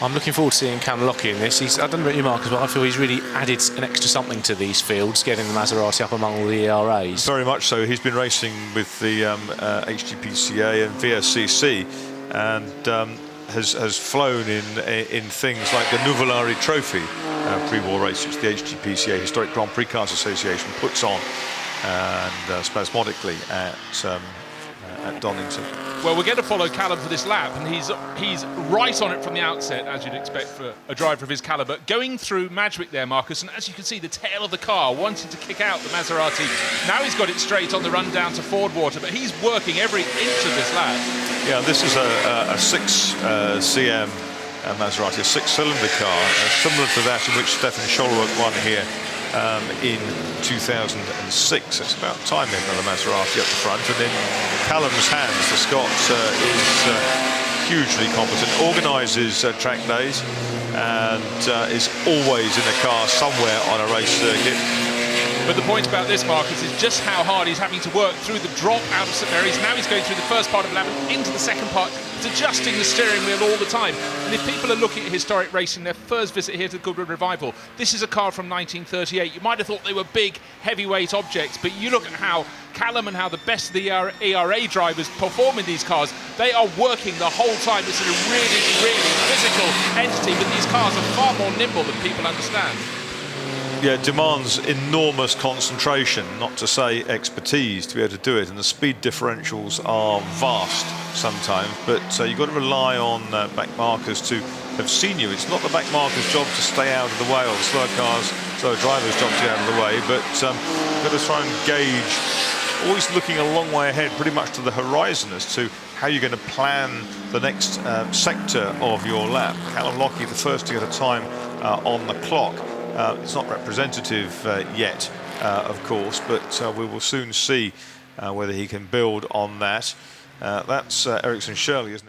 I'm looking forward to seeing Calum Lockie in this. I don't know about you, Marcus, but I feel he's really added an extra something to these fields, getting the Maserati up among all the ERAs. Very much so. He's been racing with the HGPCA and VSCC, and has flown in things like the Goodwood Trophy pre-war race, which the HGPCA, Historic Grand Prix Cars Association, puts on and spasmodically at Donington. Well, we're going to follow Calum for this lap, and he's right on it from the outset, as you'd expect for a driver of his calibre. Going through Madgwick there, Marcus, and as you can see, the tail of the car wanting to kick out the Maserati. Now he's got it straight on the run down to Fordwater, but he's working every inch of this lap. Yeah, this is a 6 cm Maserati, a 6-cylinder car, similar to that in which Stefan Scholwerk won here in 2006. It's about time in the Maserati up the front, and in Calum's hands, the Scot is hugely competent, organises track days, and is always in a car somewhere on a race circuit. But the point about this, Marcus, is just how hard he's having to work through the drop out of St Mary's. Now he's going through the first part of the lap into the second part. He's adjusting the steering wheel all the time. And if people are looking at historic racing, their first visit here to the Goodwood Revival, this is a car from 1938. You might have thought they were big, heavyweight objects, but you look at how Calum and how the best of the ERA drivers perform in these cars. They are working the whole time. This is a really, really physical entity, but these cars are far more nimble than people understand. Yeah, it demands enormous concentration, not to say expertise, to be able to do it, and the speed differentials are vast sometimes, but you've got to rely on back markers to have seen you. It's not the back marker's job to stay out of the way, or the slower driver's job to get out of the way, but you've got to try and gauge, always looking a long way ahead, pretty much to the horizon, as to how you're going to plan the next sector of your lap. Calum Lockie, the first to get a time on the clock. It's not representative yet, of course, but we will soon see whether he can build on that. That's Ericsson Shirley, isn't it?